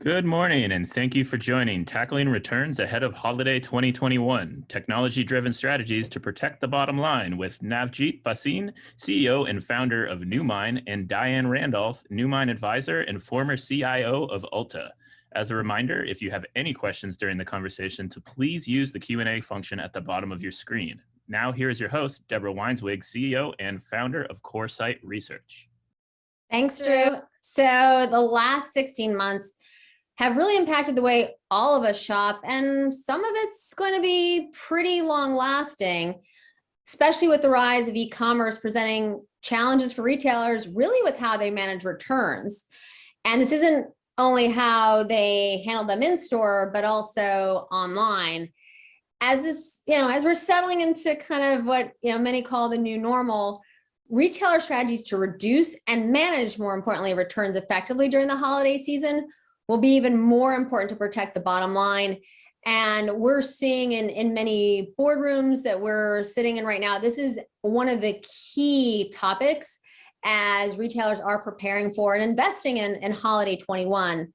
Good morning, and thank you for joining Tackling Returns Ahead of Holiday 2021, Technology-Driven Strategies to Protect the Bottom Line with Navjeet Bhasin, CEO and founder of Newmine, and Diane Randolph, Newmine advisor and former CIO of Ulta. As a reminder, if you have any questions during the conversation, to please use the Q&A function at the bottom of your screen. Now, here is your host, Deborah Weinswig, CEO and founder of Coresight Research. Thanks, Drew. So the last 16 months have really impacted the way all of us shop, and some of it's going to be pretty long lasting, especially with the rise of e-commerce presenting challenges for retailers really with how they manage returns. And this isn't only how they handle them in store, but also online. As this, as we're settling into kind of what many call the new normal, retailer strategies to reduce and manage, more importantly, returns effectively during the holiday season will be even more important to protect the bottom line. And we're seeing in many boardrooms that we're sitting in right now, this is one of the key topics as retailers are preparing for and investing in holiday 21.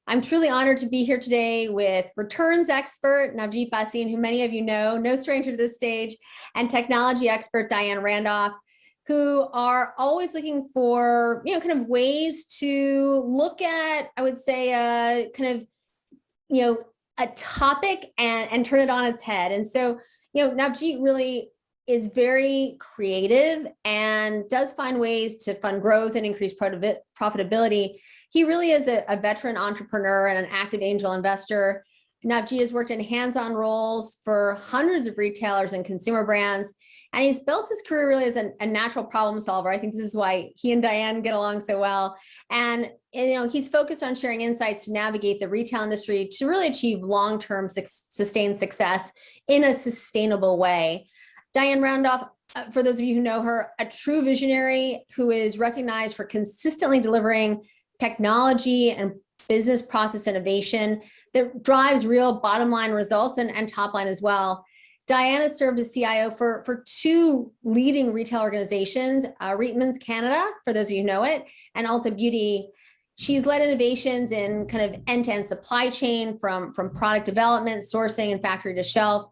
I'm truly honored to be here today with returns expert Navjeet Bhasin, who many of you know, no stranger to this stage, and technology expert Diane Randolph, who are always looking for, kind of ways to look at, I would say, a topic and turn it on its head. And so, Navjeet really is very creative and does find ways to fund growth and increase profitability. He really is a veteran entrepreneur and an active angel investor. Navjeet has worked in hands-on roles for hundreds of retailers and consumer brands, and he's built his career really as a natural problem solver. I think this is why he and Diane get along so well. And he's focused on sharing insights to navigate the retail industry to really achieve long-term sustained success in a sustainable way. Diane Randolph, for those of you who know her, a true visionary who is recognized for consistently delivering technology and business process innovation that drives real bottom line results and top line as well. Diana served as CIO for two leading retail organizations, Reitmans Canada, for those of you who know it, and Ulta Beauty. She's led innovations in kind of end-to-end supply chain from product development, sourcing, and factory to shelf,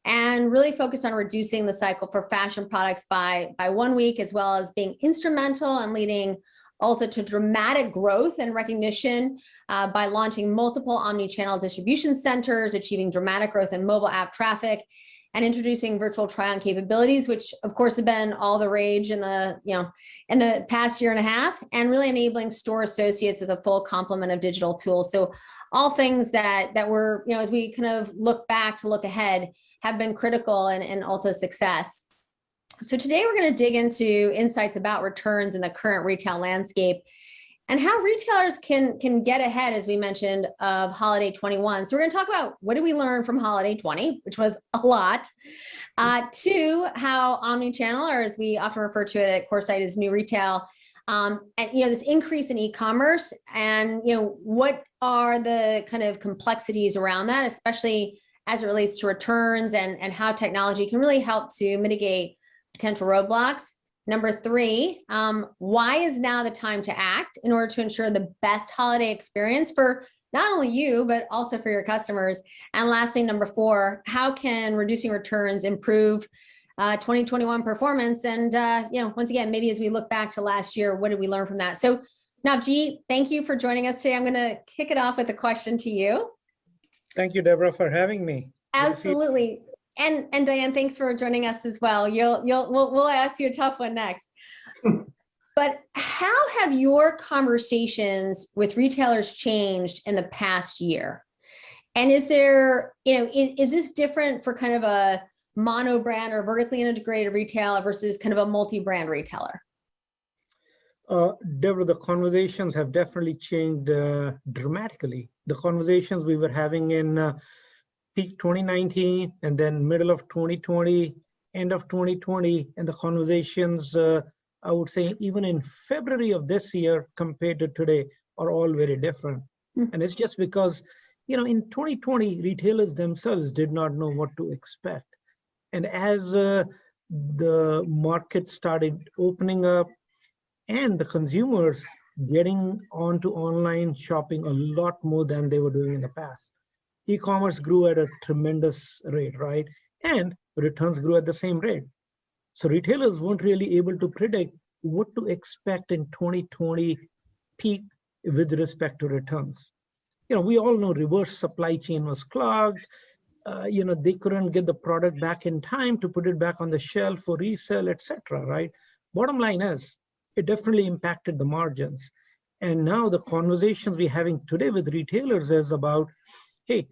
and really focused on reducing the cycle for fashion products by 1 week, as well as being instrumental in leading Ulta to dramatic growth and recognition by launching multiple omni-channel distribution centers, achieving dramatic growth in mobile app traffic, and introducing virtual try-on capabilities, which of course have been all the rage in the past year and a half, and really enabling store associates with a full complement of digital tools. So all things that were, as we kind of look back to look ahead, have been critical in Ulta's success. So today we're going to dig into insights about returns in the current retail landscape and how retailers can get ahead, as we mentioned, of holiday 21. So we're going to talk about what did we learn from holiday 20, which was a lot, to how omni-channel, or as we often refer to it at Coresight as new retail, and this increase in e-commerce, and what are the kind of complexities around that, especially as it relates to returns and how technology can really help to mitigate potential roadblocks. Number 3, why is now the time to act in order to ensure the best holiday experience for not only you, but also for your customers? And lastly, number 4, how can reducing returns improve 2021 performance? And once again, maybe as we look back to last year, what did we learn from that? So Navjeet, thank you for joining us today. I'm going to kick it off with a question to you. Thank you, Deborah, for having me. Absolutely. And Diane, thanks for joining us as well. We'll ask you a tough one next. But how have your conversations with retailers changed in the past year? And is there, is this different for kind of a mono brand or vertically integrated retailer versus kind of a multi-brand retailer? Deborah, the conversations have definitely changed dramatically. The conversations we were having in peak 2019 and then middle of 2020, end of 2020, and the conversations, I would say even in February of this year compared to today are all very different. And it's just because, in 2020, retailers themselves did not know what to expect. And as the market started opening up and the consumers getting onto online shopping a lot more than they were doing in the past. E-commerce grew at a tremendous rate, right? And returns grew at the same rate. So retailers weren't really able to predict what to expect in 2020 peak with respect to returns. We all know reverse supply chain was clogged. They couldn't get the product back in time to put it back on the shelf for resale, etc. Right? Bottom line is, it definitely impacted the margins. And now the conversations we're having today with retailers is about, hey,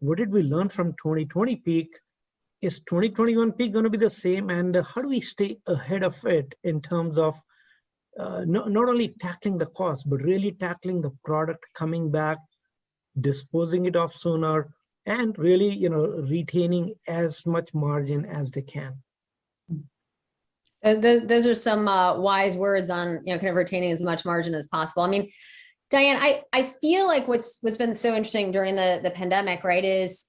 what did we learn from 2020 peak? Is 2021 peak going to be the same? And how do we stay ahead of it in terms of not only tackling the cost, but really tackling the product coming back, disposing it off sooner, and really, retaining as much margin as they can. Those are some wise words on, kind of retaining as much margin as possible. I mean, Diane, I feel like what's been so interesting during the pandemic, right, is,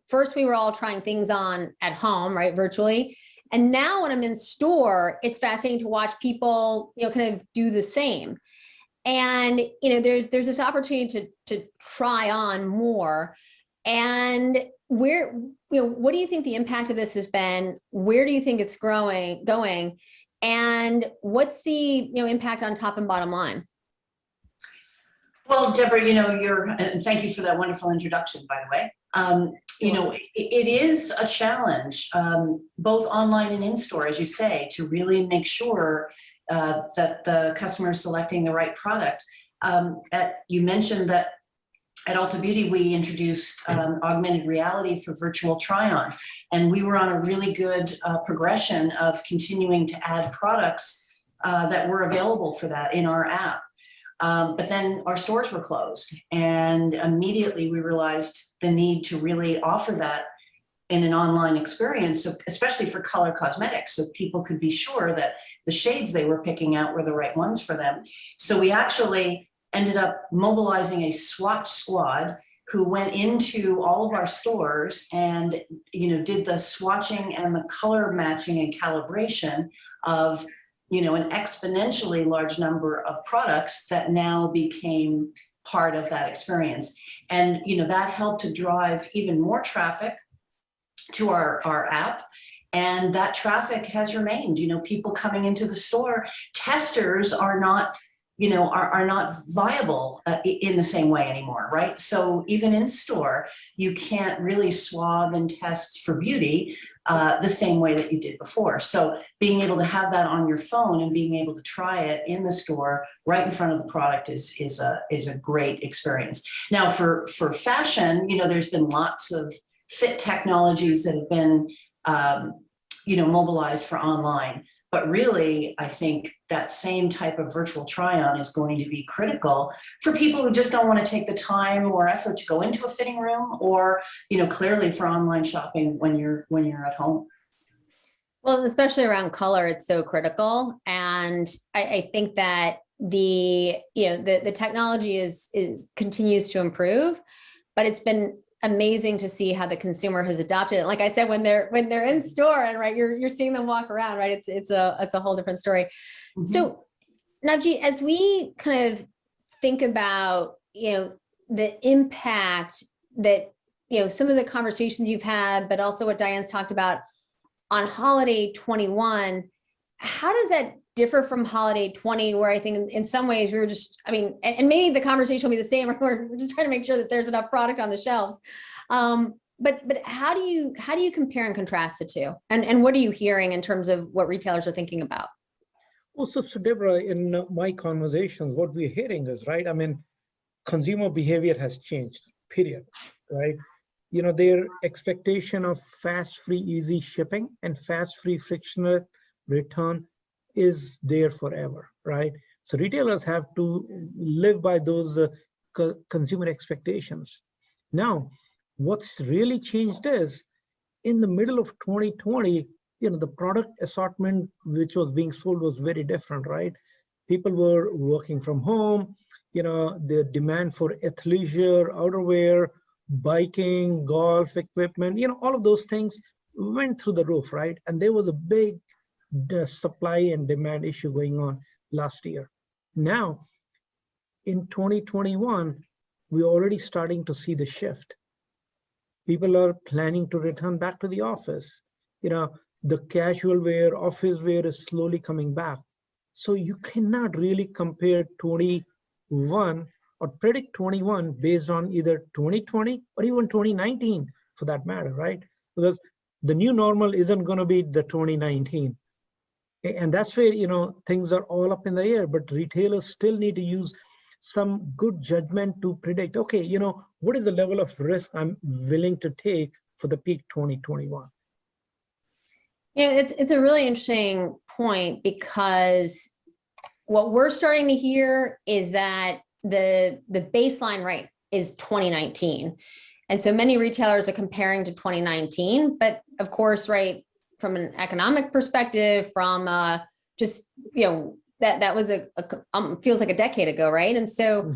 first we were all trying things on at home, right, virtually. And now when I'm in store, it's fascinating to watch people, kind of do the same. And, there's this opportunity to try on more. And where, what do you think the impact of this has been? Where do you think it's going? And what's the, impact on top and bottom line? Well, Deborah, and thank you for that wonderful introduction, by the way. It is a challenge, both online and in store, as you say, to really make sure that the customer is selecting the right product. You mentioned that at Ulta Beauty, we introduced augmented reality for virtual try-on, and we were on a really good progression of continuing to add products that were available for that in our app. But then our stores were closed, and immediately we realized the need to really offer that in an online experience, so especially for color cosmetics, so people could be sure that the shades they were picking out were the right ones for them. So we actually ended up mobilizing a swatch squad who went into all of our stores and did the swatching and the color matching and calibration of an exponentially large number of products that now became part of that experience. And that helped to drive even more traffic to our app. And that traffic has remained. People coming into the store, testers are not viable in the same way anymore, right? So even in store, you can't really swab and test for beauty the same way that you did before. So being able to have that on your phone and being able to try it in the store right in front of the product is a great experience. Now for fashion, there's been lots of fit technologies that have been mobilized for online. But really, I think that same type of virtual try-on is going to be critical for people who just don't want to take the time or effort to go into a fitting room, or clearly for online shopping when you're at home. Well, especially around color, it's so critical, and I think that the technology continues to improve, but it's been amazing to see how the consumer has adopted it. Like I said, when they're in store and right, you're seeing them walk around, right? It's a whole different story. Mm-hmm. So Navjeet, as we kind of think about, the impact that, some of the conversations you've had, but also what Diane's talked about on holiday 21, how does that differ from holiday 20, where I think in some ways we were just, and maybe the conversation will be the same, we're just trying to make sure that there's enough product on the shelves. But how do you compare and contrast the two? And what are you hearing in terms of what retailers are thinking about? Well, so Deborah, in my conversations, what we're hearing is, right, consumer behavior has changed, period, right? Their expectation of fast, free, easy shipping and fast, free, frictionless return is there forever, right? So retailers have to live by those consumer expectations. Now, what's really changed is in the middle of 2020, the product assortment which was being sold was very different, right? People were working from home, the demand for athleisure, outerwear, biking, golf equipment, all of those things went through the roof, right? And there was a big supply and demand issue going on last year. Now, in 2021, we're already starting to see the shift. People are planning to return back to the office. The casual wear, office wear is slowly coming back. So you cannot really compare 21 or predict 21 based on either 2020 or even 2019 for that matter, right? Because the new normal isn't going to be the 2019. And that's where, things are all up in the air, but retailers still need to use some good judgment to predict, okay, what is the level of risk I'm willing to take for the peak 2021? It's a really interesting point, because what we're starting to hear is that the baseline rate is 2019. And so many retailers are comparing to 2019, but of course, right, from an economic perspective, from just, that was feels like a decade ago, right? And so,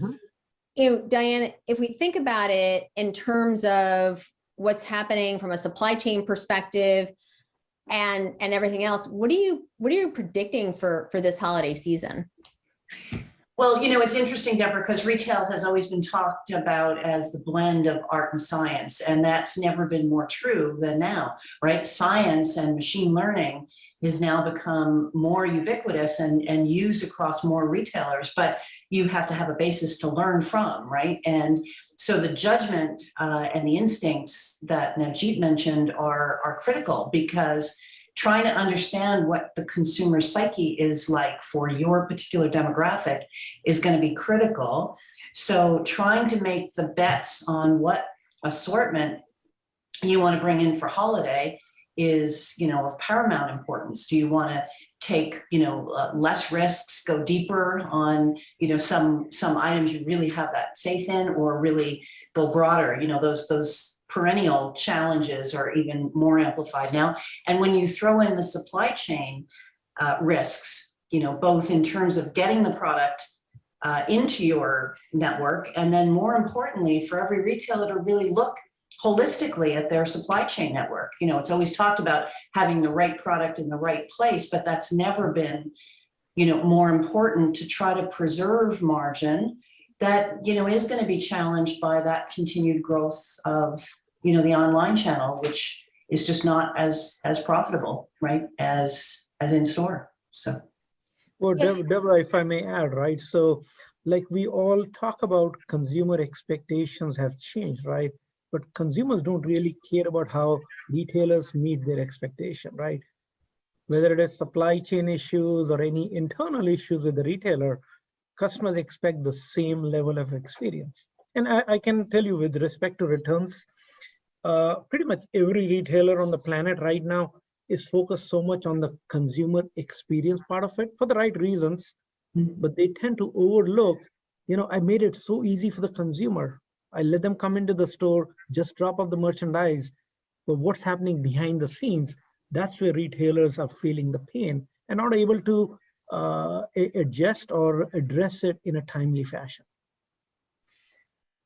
Diane, if we think about it in terms of what's happening from a supply chain perspective and everything else, what are you predicting for this holiday season? Well, it's interesting, Deborah, because retail has always been talked about as the blend of art and science, and that's never been more true than now, right? Science and machine learning has now become more ubiquitous and used across more retailers, but you have to have a basis to learn from, right? And so the judgment and the instincts that Navjeet mentioned are critical, because trying to understand what the consumer psyche is like for your particular demographic is going to be critical. So trying to make the bets on what assortment you want to bring in for holiday is, of paramount importance. Do you want to take, less risks, go deeper on, some items you really have that faith in, or really go broader? Those perennial challenges are even more amplified now. And when you throw in the supply chain risks, both in terms of getting the product into your network, and then more importantly, for every retailer to really look holistically at their supply chain network. It's always talked about having the right product in the right place, but that's never been, more important to try to preserve margin that, is going to be challenged by that continued growth of, the online channel, which is just not as profitable, right, as in store. So. Well, Deborah, if I may add, right? So like we all talk about, consumer expectations have changed, right? But consumers don't really care about how retailers meet their expectation, right? Whether it is supply chain issues or any internal issues with the retailer, customers expect the same level of experience. And I can tell you, with respect to returns, pretty much every retailer on the planet right now is focused so much on the consumer experience part of it for the right reasons, but they tend to overlook, I made it so easy for the consumer. I let them come into the store, just drop off the merchandise, but what's happening behind the scenes, that's where retailers are feeling the pain and not able to adjust or address it in a timely fashion.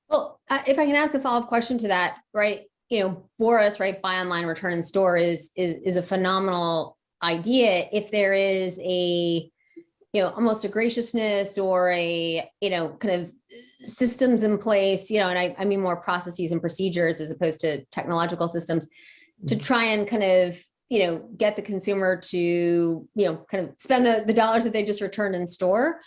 Well, if I can ask a follow-up question to that, right? Boris, right, buy online, return in store is a phenomenal idea. If there is a, almost a graciousness or a, kind of systems in place, and I mean more processes and procedures as opposed to technological systems, to try and kind of, get the consumer to, kind of spend the dollars that they just returned in store.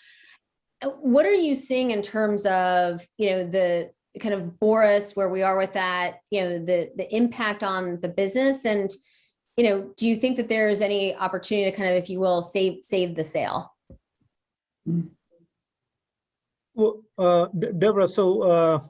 What are you seeing in terms of, the kind of Boris, where we are with that, the impact on the business? And, do you think that there's any opportunity to kind of, if you will, save the sale? Well, Deborah, so,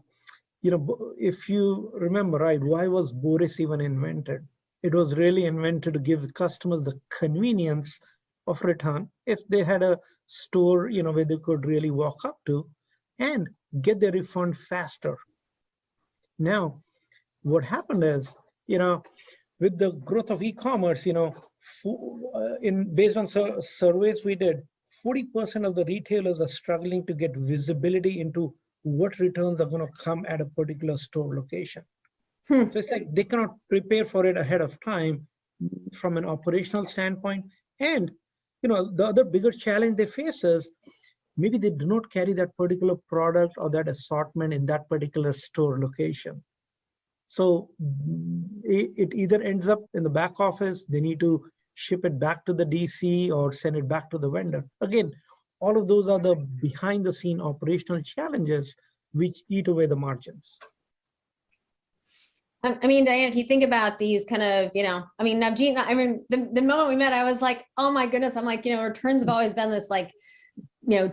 if you remember, right, why was Boris even invented? It was really invented to give customers the convenience of return if they had a store, where they could really walk up to and get their refund faster. Now, what happened is, with the growth of e-commerce, based on surveys we did, 40% of the retailers are struggling to get visibility into what returns are going to come at a particular store location. So it's like they cannot prepare for it ahead of time from an operational standpoint. And, the other bigger challenge they face is maybe they do not carry that particular product or that assortment in that particular store location. So it either ends up in the back office, they need to ship it back to the DC or send it back to the vendor. Again, all of those are the behind the scene operational challenges which eat away the margins. I mean, Diane, if you think about these kind of, Navjeet, I mean, the moment we met, I was like, oh my goodness, I'm like, returns have always been this like,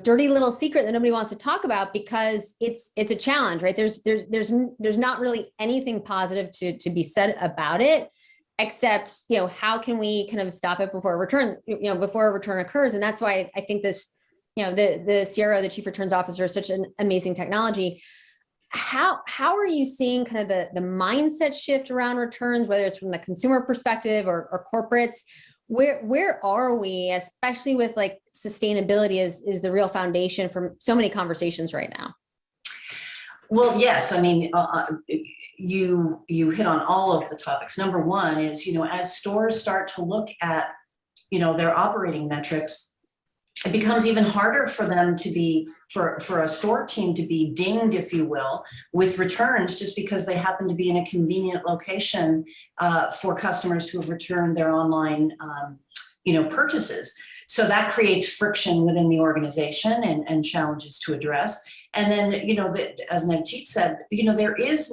dirty little secret that nobody wants to talk about because it's a challenge, right? There's not really anything positive to be said about it, except, how can we kind of stop it before a return, before a return occurs? And that's why I think this, the CRO, the Chief Returns Officer, is such an amazing technology. How are you seeing kind of the mindset shift around returns, whether it's from the consumer perspective or corporates? Where are we, especially with like sustainability is the real foundation for so many conversations right now? Well, yes, I mean, you hit on all of the topics. Number one is, as stores start to look at, their operating metrics, it becomes even harder for them to be, for a store team to be dinged, if you will, with returns just because they happen to be in a convenient location for customers to have returned their online, purchases. So that creates friction within the organization and challenges to address. And then, as Navjeet said, there is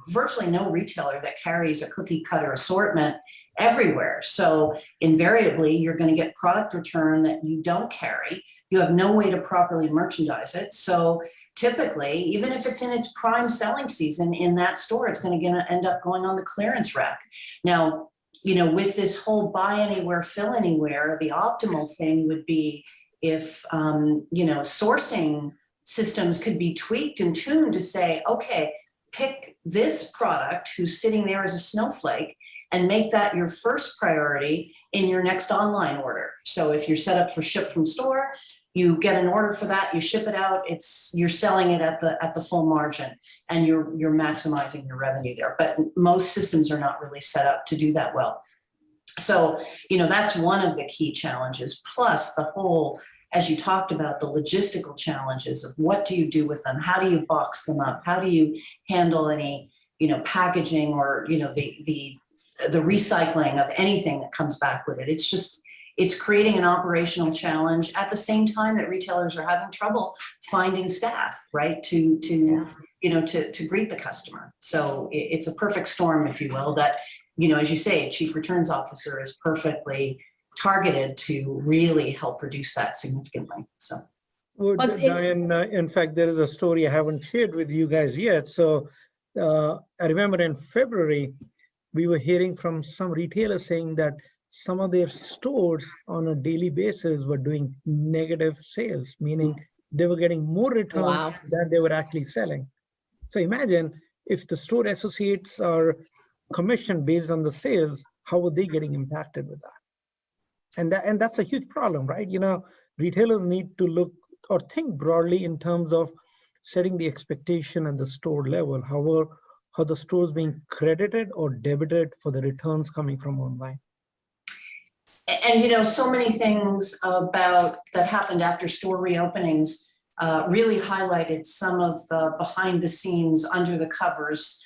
virtually no retailer that carries a cookie cutter assortment everywhere. So invariably, you're going to get product return that you don't carry. You have no way to properly merchandise it. So typically, even if it's in its prime selling season in that store, it's going to end up going on the clearance rack. Now, with this whole buy anywhere, fill anywhere, the optimal thing would be if, sourcing systems could be tweaked and tuned to say, okay, pick this product who's sitting there as a snowflake and make that your first priority in your next online order. So if you're set up for ship from store, you get an order for that, you ship it out, you're selling it at the full margin and you're maximizing your revenue there. But most systems are not really set up to do that well. So, that's one of the key challenges, plus the whole, as you talked about, the logistical challenges of what do you do with them? How do you box them up? How do you handle any, packaging or, the recycling of anything that comes back with it? It's creating an operational challenge at the same time that retailers are having trouble finding staff, right? To greet the customer. So it's a perfect storm, if you will, that, as you say, Chief Returns Officer is perfectly targeted to really help reduce that significantly. So. Well, Diane, in fact, there is a story I haven't shared with you guys yet. So I remember in February, we were hearing from some retailers saying that some of their stores on a daily basis were doing negative sales, meaning they were getting more returns than they were actually selling. So imagine if the store associates are commissioned based on the sales, how are they getting impacted with that? And that's a huge problem, right? Retailers need to look or think broadly in terms of setting the expectation at the store level, how the store is being credited or debited for the returns coming from online. And so many things about that happened after store reopenings really highlighted some of the behind the scenes, under the covers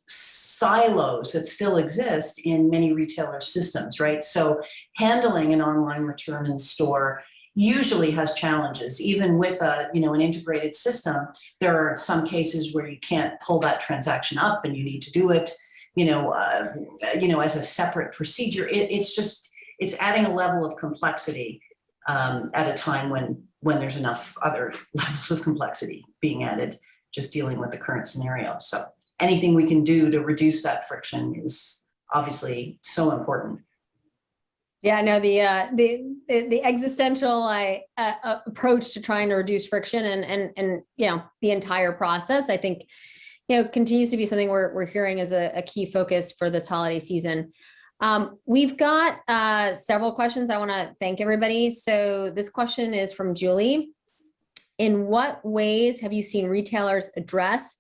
silos that still exist in many retailer systems, right? So handling an online return in store usually has challenges. Even with an integrated system, there are some cases where you can't pull that transaction up and you need to do it, as a separate procedure. It's adding a level of complexity at a time when there's enough other levels of complexity being added, just dealing with the current scenario. So anything we can do to reduce that friction is obviously so important. Yeah, no, the existential approach to trying to reduce friction and the entire process, I think, continues to be something we're hearing as a key focus for this holiday season. We've got several questions. I want to thank everybody. So this question is from Julie. In what ways have you seen retailers address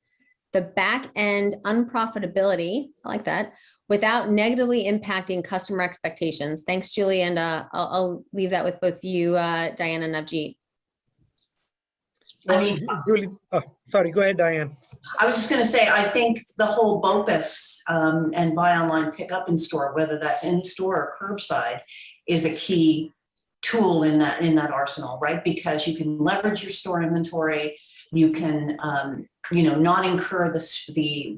the back end unprofitability, I like that, without negatively impacting customer expectations? Thanks, Julie. And I'll leave that with both you, Diane and Navjeet. I mean, Julie, sorry, go ahead, Diane. I was just going to say, I think the whole BOPUS and buy online, pick up in store, whether that's in store or curbside, is a key tool in that arsenal, right? Because you can leverage your store inventory, you can, not incur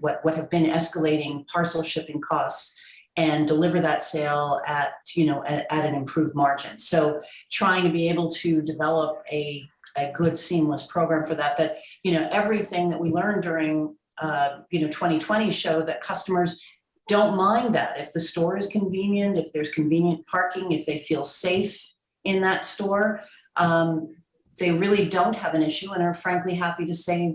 what have been escalating parcel shipping costs, and deliver that sale at an improved margin. So trying to be able to develop a good seamless program for that, everything that we learned during 2020 showed that customers don't mind that. If the store is convenient, if there's convenient parking, if they feel safe in that store, they really don't have an issue and are frankly happy to save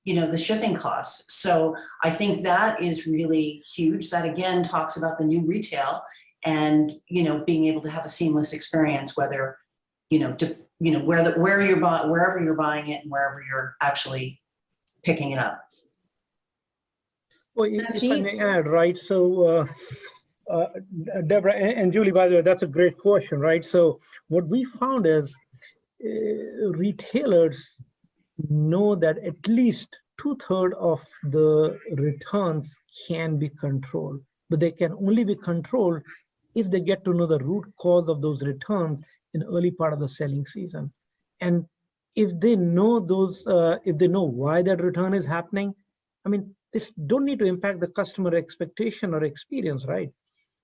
the shipping costs. So I think that is really huge. That again talks about the new retail and being able to have a seamless experience, whether wherever you're buying it and wherever you're actually picking it up. Well, if I may add, right? So, Deborah and Julie, by the way, that's a great question, right? So what we found is retailers know that at least 2/3 of the returns can be controlled, but they can only be controlled if they get to know the root cause of those returns in early part of the selling season. And if they know why that return is happening, I mean, this don't need to impact the customer expectation or experience, right?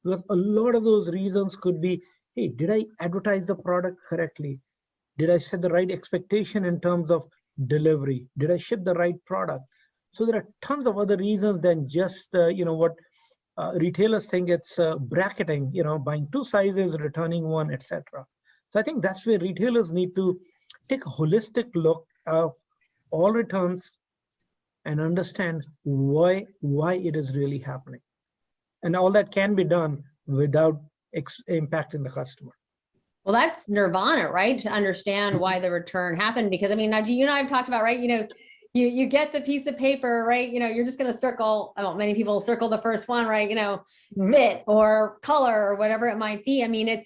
Because a lot of those reasons could be, hey, did I advertise the product correctly? Did I set the right expectation in terms of delivery? Did I ship the right product? So there are tons of other reasons than just, what retailers think it's bracketing, buying 2 sizes, returning 1, etc. So I think that's where retailers need to take a holistic look of all returns and understand why it is really happening. And all that can be done without impacting the customer. Well, that's nirvana, right? To understand why the return happened. Because I mean, Navjeet, you and I have talked about, right? You get the piece of paper, right? You're just going to circle, many people circle the first one, right? Fit or color or whatever it might be. I mean,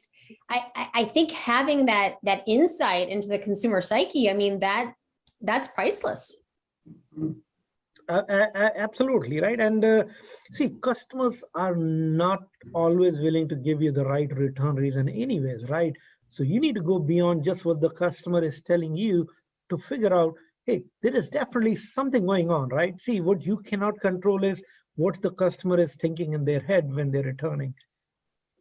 I think having that insight into the consumer psyche, I mean, that's priceless. Absolutely, right? And see, customers are not always willing to give you the right return reason anyways, right? So you need to go beyond just what the customer is telling you to figure out, hey, there is definitely something going on, right? See, what you cannot control is what the customer is thinking in their head when they're returning.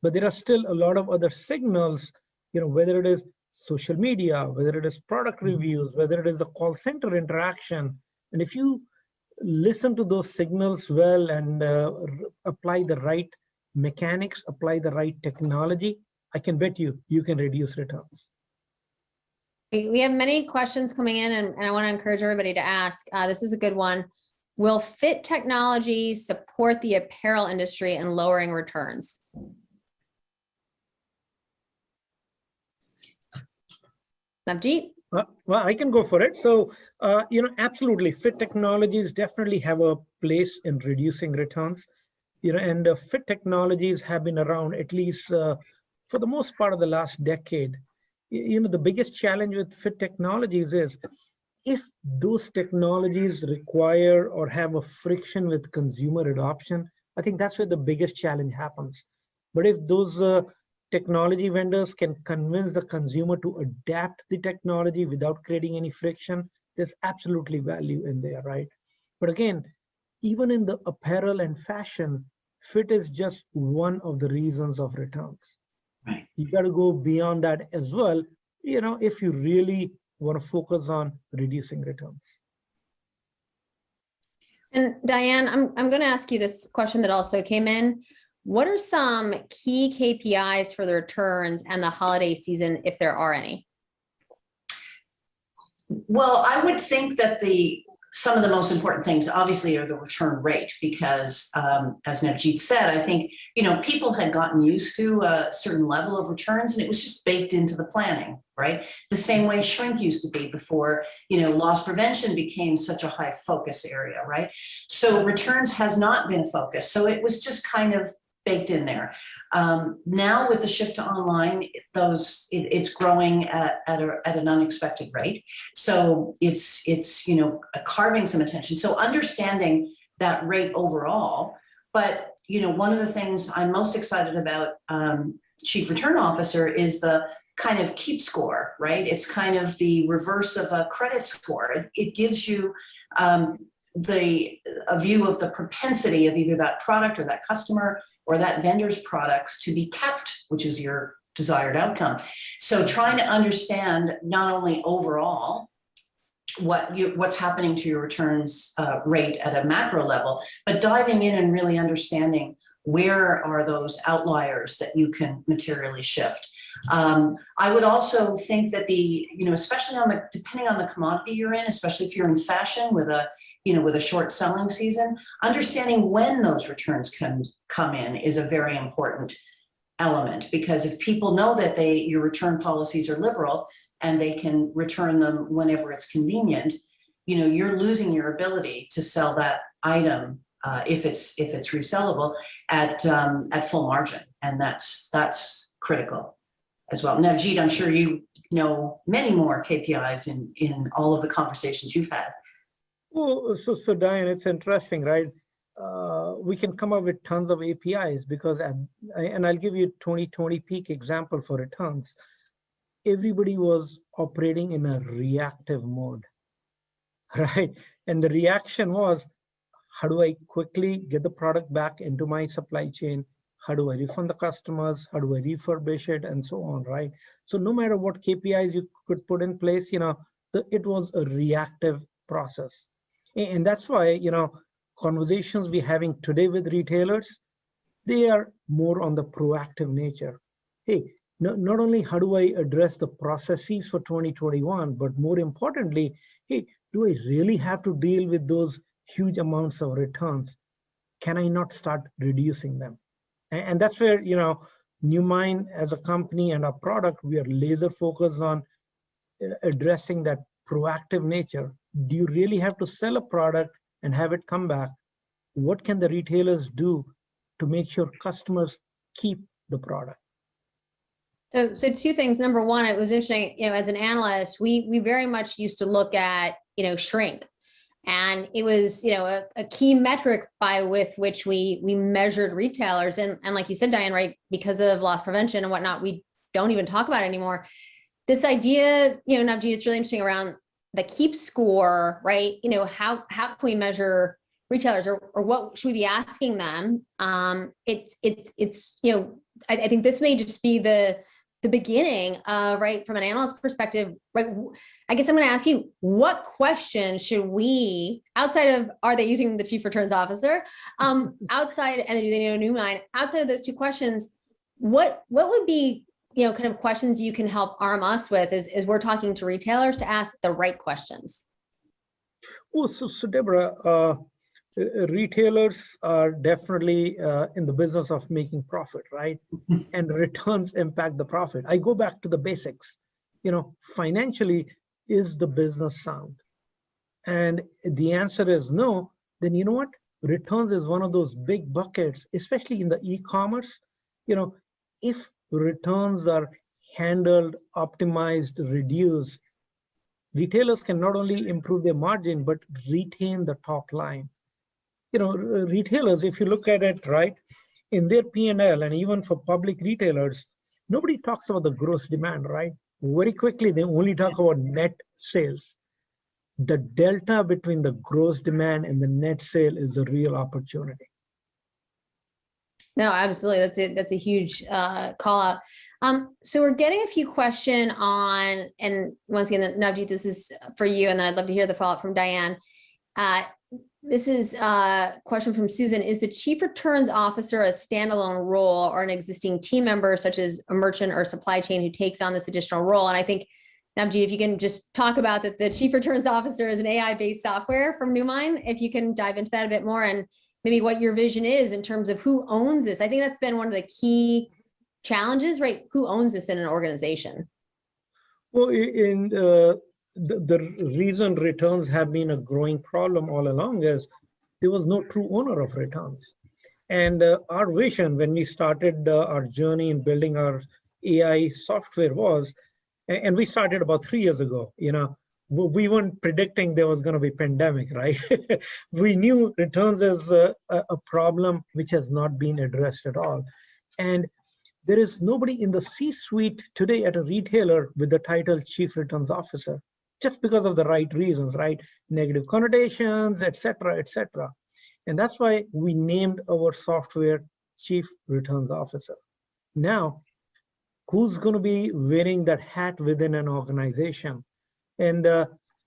But there are still a lot of other signals, whether it is social media, whether it is product reviews, whether it is the call center interaction. And if you listen to those signals well and apply the right mechanics, apply the right technology, I can bet you can reduce returns. We have many questions coming in, and I want to encourage everybody to ask. This is a good one. Will fit technology support the apparel industry in lowering returns? Navjeet? Well, I can go for it. So, absolutely, fit technologies definitely have a place in reducing returns. And fit technologies have been around at least for the most part of the last decade. The biggest challenge with fit technologies is if those technologies require or have a friction with consumer adoption, I think that's where the biggest challenge happens. But if those technology vendors can convince the consumer to adapt the technology without creating any friction, there's absolutely value in there, right? But again, even in the apparel and fashion, fit is just one of the reasons of returns. Right. You got to go beyond that as well, if you really want to focus on reducing returns. And Diane, I'm going to ask you this question that also came in. What are some key KPIs for the returns and the holiday season, if there are any? Well, I would think that some of the most important things obviously are the return rate, because as Navjeet said, I think, people had gotten used to a certain level of returns and it was just baked into the planning, right? The same way shrink used to be before, loss prevention became such a high focus area, right? So returns has not been a focus. So it was just kind of baked in there. Now with the shift to online, it's growing at an unexpected rate. So it's you know, carving some attention. So understanding that rate overall, but you know, one of the things I'm most excited about, Chief Return Officer, is the kind of keep score, right? It's kind of the reverse of a credit score. It gives you a view of the propensity of either that product or that customer or that vendor's products to be kept, which is your desired outcome. So trying to understand not only overall what's happening to your returns rate at a macro level, but diving in and really understanding where are those outliers that you can materially shift. I would also think that especially depending on the commodity you're in, especially if you're in fashion with a short selling season, understanding when those returns can come in is a very important element, because if people know that your return policies are liberal and they can return them whenever it's convenient, you know, you're losing your ability to sell that item if it's resellable at full margin, and that's critical as well. Navjeet, I'm sure you know many more KPIs in all of the conversations you've had. Well, so Diane, it's interesting, right? We can come up with tons of APIs because, and I'll give you 2020 peak example for returns. Everybody was operating in a reactive mode, right? And the reaction was, how do I quickly get the product back into my supply chain? How do I refund the customers? How do I refurbish it? And so on, right? So no matter what KPIs you could put in place, you know, it was a reactive process. And that's why, you know, conversations we're having today with retailers, they are more on the proactive nature. Hey, not only how do I address the processes for 2021, but more importantly, hey, do I really have to deal with those huge amounts of returns? Can I not start reducing them? And that's where, you know, Newmine as a company and our product, we are laser focused on addressing that proactive nature. Do you really have to sell a product and have it come back? What can the retailers do to make sure customers keep the product? So two things. Number one, it was interesting, you know, as an analyst, we very much used to look at, you know, shrink. And it was, you know, a key metric with which we measured retailers. And like you said, Diane, right, because of loss prevention and whatnot, we don't even talk about it anymore. This idea, you know, Navjeet, it's really interesting around the keep score, right? You know, how can we measure retailers, or what should we be asking them? It's you know, I think this may just be the beginning, right, from an analyst perspective, right? I guess I'm going to ask you, what question should we, outside of, are they using the Chief Returns Officer, outside, and do they know Newmine, outside of those two questions, what would be, you know, kind of questions you can help arm us with as we're talking to retailers to ask the right questions? Well, so Deborah, retailers are definitely in the business of making profit, right? And returns impact the profit. I go back to the basics. You know, financially, is the business sound? And the answer is no. Then you know what? Returns is one of those big buckets, especially in the e-commerce. You know, if returns are handled, optimized, reduced, retailers can not only improve their margin, but retain the top line. You know, retailers, if you look at it, right, in their P&L, and even for public retailers, nobody talks about the gross demand, right? Very quickly, they only talk about net sales. The delta between the gross demand and the net sale is a real opportunity. No, absolutely. That's a huge call out. So we're getting a few questions on, and once again, Navjeet, this is for you, and then I'd love to hear the follow-up from Diane. This is a question from Susan. Is the Chief Returns Officer a standalone role or an existing team member, such as a merchant or supply chain, who takes on this additional role? And I think, Navjeet, if you can just talk about that, the Chief Returns Officer is an AI-based software from Newmine, if you can dive into that a bit more, and maybe what your vision is in terms of who owns this. I think that's been one of the key challenges, right? Who owns this in an organization? Well, the reason returns have been a growing problem all along is there was no true owner of returns. And our vision when we started our journey in building our AI software was, and we started about 3 years ago, we weren't predicting there was going to be pandemic, right? We knew returns as a problem which has not been addressed at all. And there is nobody in the C-suite today at a retailer with the title Chief Returns Officer, just because of the right reasons, right? Negative connotations, et cetera, et cetera. And that's why we named our software Chief Returns Officer. Now, who's going to be wearing that hat within an organization? And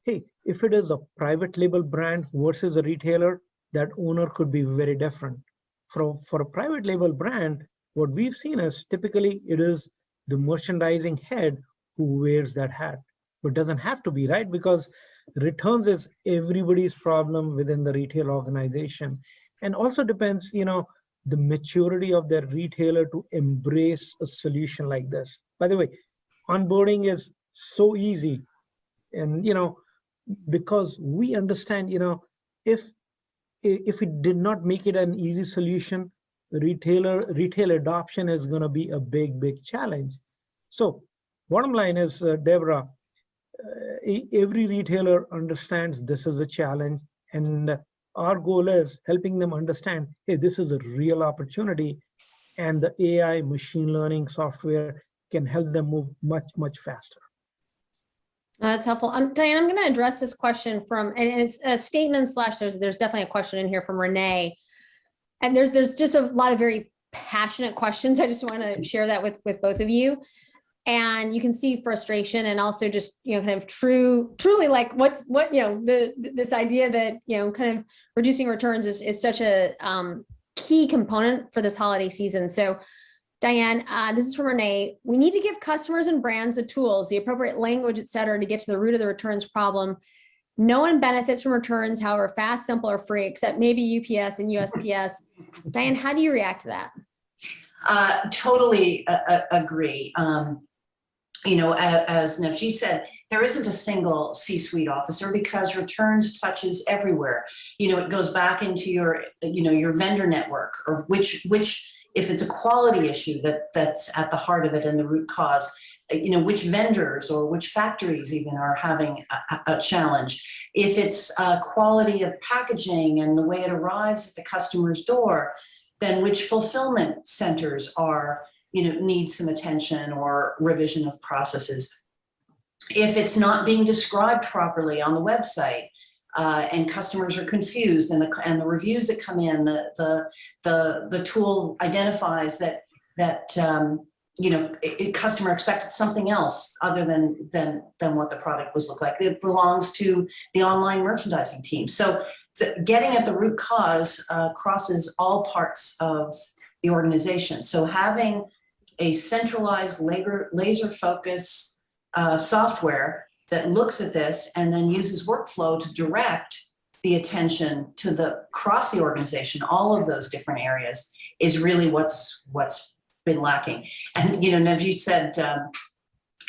hey, if it is a private label brand versus a retailer, that owner could be very different. For a private label brand, what we've seen is typically it is the merchandising head who wears that hat. But it doesn't have to be, right? Because returns is everybody's problem within the retail organization. And also depends, the maturity of their retailer to embrace a solution like this. By the way, onboarding is so easy. And, because we understand, if we did not make it an easy solution, retail adoption is going to be a big challenge. So bottom line is, Deborah, every retailer understands this is a challenge, and our goal is helping them understand, hey, this is a real opportunity, and the AI machine learning software can help them move much faster. That's helpful. Diane, I'm going to address this question from, and it's a statement / there's definitely a question in here from Renee. And there's just a lot of very passionate questions. I just want to share that with both of you. And you can see frustration and also just, kind of truly like this idea that, kind of reducing returns is such a key component for this holiday season. So Diane, this is from Renee. We need to give customers and brands the tools, the appropriate language, et cetera, to get to the root of the returns problem. No one benefits from returns, however fast, simple, or free, except maybe UPS and USPS. Diane, how do you react to that? Totally agree. As Navjeet said, there isn't a single C-suite officer because returns touches everywhere. It goes back into your vendor network, or which if it's a quality issue that's at the heart of it and the root cause, which vendors or which factories even are having a challenge. If it's quality of packaging and the way it arrives at the customer's door, then which fulfillment centers are, need some attention or revision of processes. If it's not being described properly on the website, and customers are confused, and the reviews that come in, the tool identifies that customer expected something else other than what the product was look like. It belongs to the online merchandising team. So getting at the root cause crosses all parts of the organization. So having a centralized laser focus software that looks at this and then uses workflow to direct the attention to across the organization, all of those different areas, is really what's been lacking. And Navjeet said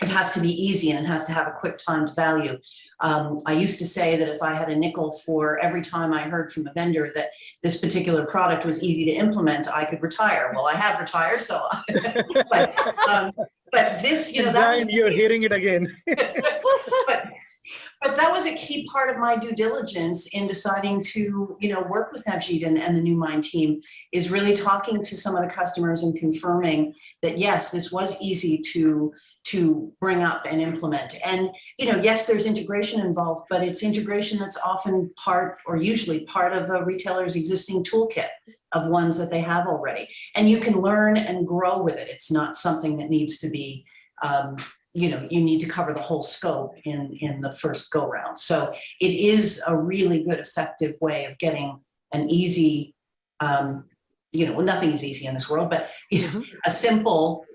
it has to be easy and it has to have a quick time to value. I used to say that if I had a nickel for every time I heard from a vendor that this particular product was easy to implement, I could retire. Well, I have retired, so but this, Diane, you're hearing it again. But that was a key part of my due diligence in deciding to, work with Navjeet and the New Mind team, is really talking to some of the customers and confirming that, yes, this was easy to bring up and implement. And, yes, there's integration involved, but it's integration that's often usually part of a retailer's existing toolkit of ones that they have already. And you can learn and grow with it. It's not something that needs to be, you need to cover the whole scope in the first go round. So it is a really good, effective way of getting an easy, nothing is easy in this world, but a simple,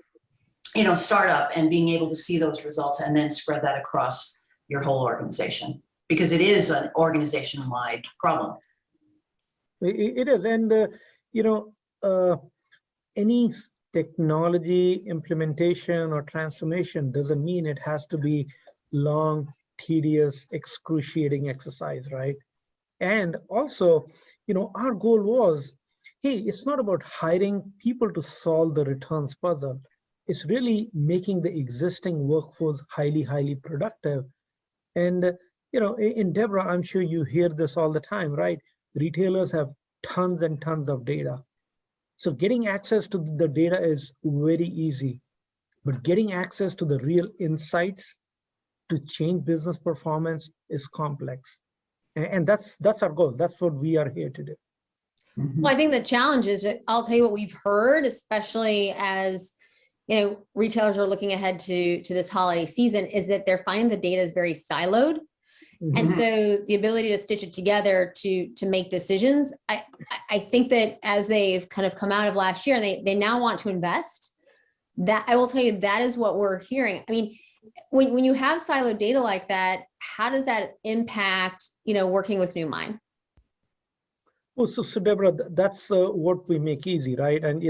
startup, and being able to see those results and then spread that across your whole organization, because it is an organization-wide problem. It is, and any technology implementation or transformation doesn't mean it has to be long, tedious, excruciating exercise, right? And also, our goal was, hey, it's not about hiring people to solve the returns puzzle. It's really making the existing workforce highly, highly productive. And, in Deborah, I'm sure you hear this all the time, right? Retailers have tons and tons of data. So getting access to the data is very easy, but getting access to the real insights to change business performance is complex. And that's our goal. That's what we are here to do. Well, I think the challenge is, I'll tell you what we've heard, especially as retailers are looking ahead to this holiday season, is that they're finding the data is very siloed. And so the ability to stitch it together to make decisions, I think that as they've kind of come out of last year, and they now want to invest, that I will tell you, that is what we're hearing. I mean, when you have siloed data like that, how does that impact, working with Newmine? Well, so Deborah, that's what we make easy, right? And,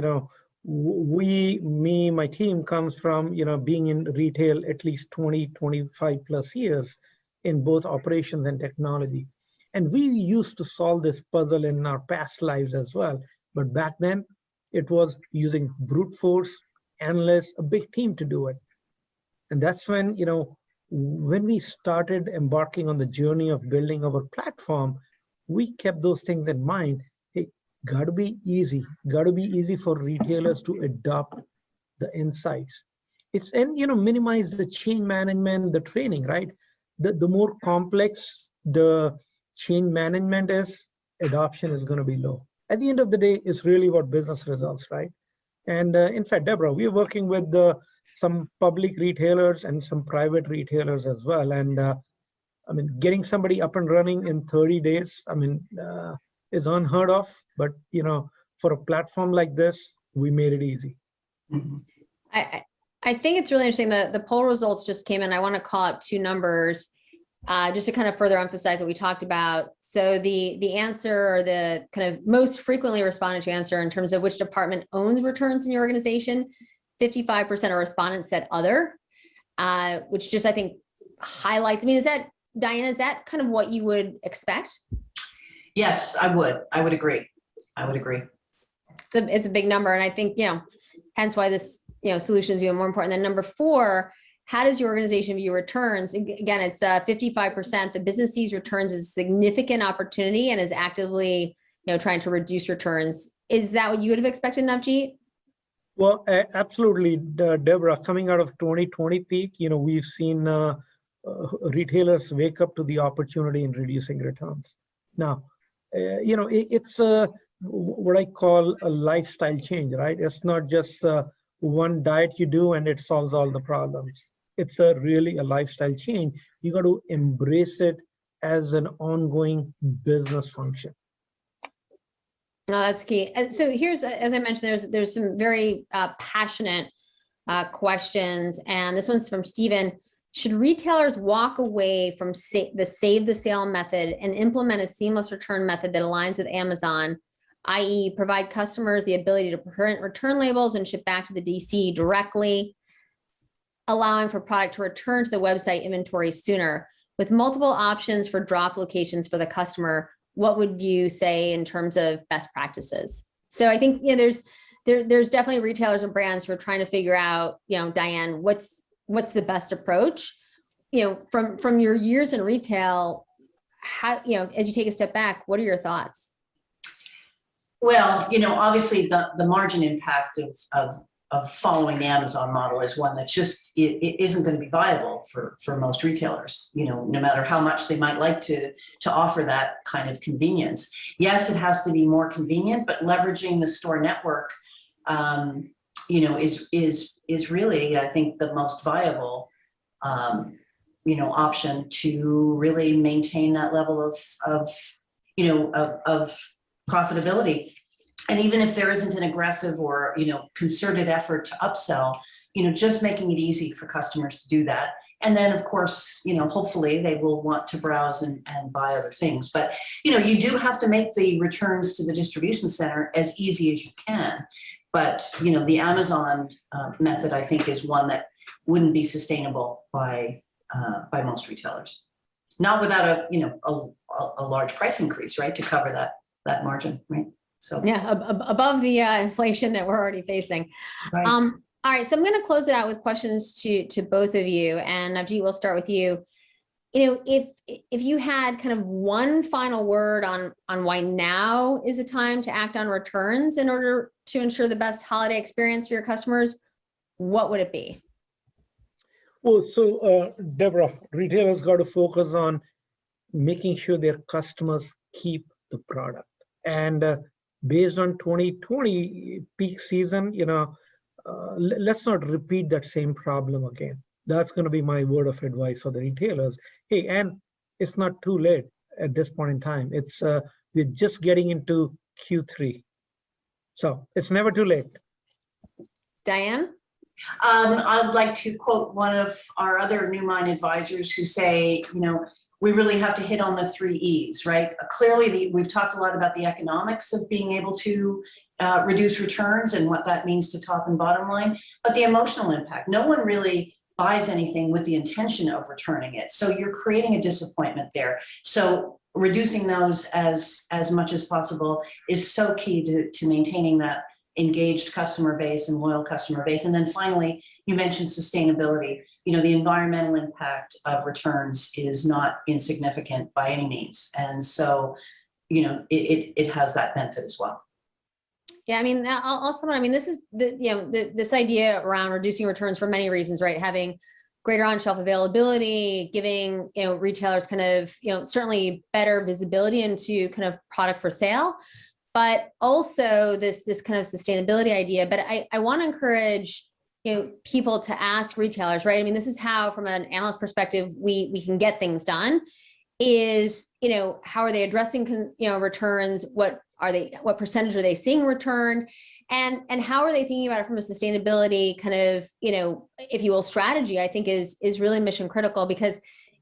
my team comes from, being in retail at least 20, 25 plus years in both operations and technology. And we used to solve this puzzle in our past lives as well. But back then, it was using brute force, analysts, a big team to do it. And that's when, when we started embarking on the journey of building our platform, we kept those things in mind. Hey, gotta be easy for retailers to adopt the insights. And minimize the change management, the training, right? The more complex the change management is, adoption is going to be low. At the end of the day, it's really about business results, right? And in fact, Deborah, we're working with some public retailers and some private retailers as well. And getting somebody up and running in 30 days, is unheard of. But, for a platform like this, we made it easy. I think it's really interesting that the poll results just came in. I want to call out two numbers just to kind of further emphasize what we talked about. So the answer, or the kind of most frequently responded to answer in terms of which department owns returns in your organization, 55% of respondents said other, which just, I think, highlights, Diana, is that kind of what you would expect? Yes, I would agree. It's a big number. And I think, hence why this, solution is even more important. Then number 4, how does your organization view returns? Again, it's 55%. The business sees returns as a significant opportunity and is actively, trying to reduce returns. Is that what you would have expected, Navjeet? Well, absolutely, Deborah. Coming out of 2020 peak, we've seen retailers wake up to the opportunity in reducing returns. Now, it's what I call a lifestyle change, right? It's not just one diet you do and it solves all the problems. It's really a lifestyle change. You got to embrace it as an ongoing business function. No, that's key. And so here's, as I mentioned, there's some very passionate questions, and this one's from Steven. Should retailers walk away from the save the sale method and implement a seamless return method that aligns with Amazon, i.e. provide customers the ability to print return labels and ship back to the DC directly, allowing for product to return to the website inventory sooner? With multiple options for drop locations for the customer, what would you say in terms of best practices? So I think, there's definitely retailers and brands who are trying to figure out, Diane, what's the best approach? From your years in retail, how, as you take a step back, what are your thoughts? Well, obviously the margin impact of following the Amazon model is one that just it isn't going to be viable for most retailers, no matter how much they might like to offer that kind of convenience. Yes, it has to be more convenient, but leveraging the store network, is really, I think, the most viable, option to really maintain that level of profitability. And even if there isn't an aggressive or, concerted effort to upsell, just making it easy for customers to do that. And then, of course, hopefully they will want to browse and buy other things. But, you do have to make the returns to the distribution center as easy as you can. But, the Amazon method, I think, is one that wouldn't be sustainable by most retailers. Not without a large price increase, right, to cover that margin, right? So, Yeah, above the inflation that we're already facing. right. All right, so I'm going to close it out with questions to both of you, and Navjeet, we'll start with you. You know, if you had kind of one final word on why now is the time to act on returns in order to ensure the best holiday experience for your customers, what would it be? Well, so Deborah, retailers got to focus on making sure their customers keep the product. And based on 2020 peak season, let's not repeat that same problem again. That's going to be my word of advice for the retailers. Hey, and it's not too late at this point in time. It's we're just getting into Q3, so it's never too late. Diane? I'd like to quote one of our other New Mind advisors who say, we really have to hit on the 3 E's, right? Clearly, we've talked a lot about the economics of being able to reduce returns and what that means to top and bottom line, but the emotional impact. No one really buys anything with the intention of returning it. So you're creating a disappointment there. So reducing those as much as possible is so key to maintaining that engaged customer base and loyal customer base. And then finally, you mentioned sustainability. The environmental impact of returns is not insignificant by any means. And so, it has that benefit as well. Yeah, I mean, also, this is this idea around reducing returns for many reasons, right? Having greater on-shelf availability, giving retailers kind of certainly better visibility into kind of product for sale, but also this kind of sustainability idea. But I want to encourage people to ask retailers, right? I mean, this is how, from an analyst perspective, we can get things done. Is how are they addressing returns? What percentage are they seeing returned? And how are they thinking about it from a sustainability kind of, if you will, strategy? I think is really mission critical, because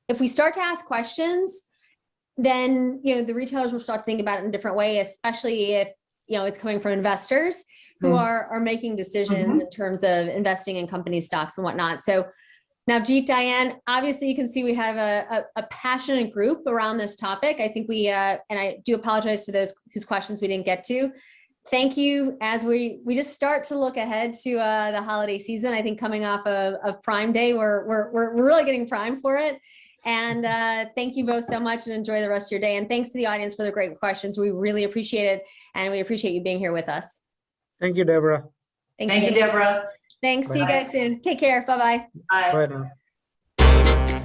if we start to ask questions, then the retailers will start to think about it in a different way, especially if it's coming from investors who are making decisions in terms of investing in company stocks and whatnot. So Navjeet, Diane, obviously you can see we have a passionate group around this topic. I think and I do apologize to those whose questions we didn't get to. Thank you. As we just start to look ahead to the holiday season, I think coming off of Prime Day, we're really getting primed for it. And thank you both so much, and enjoy the rest of your day. And thanks to the audience for the great questions. We really appreciate it. And we appreciate you being here with us. Thank you, Deborah. Thank you, Deborah. Thanks. Bye. See you guys soon. Take care. Bye-bye. Bye. Bye now.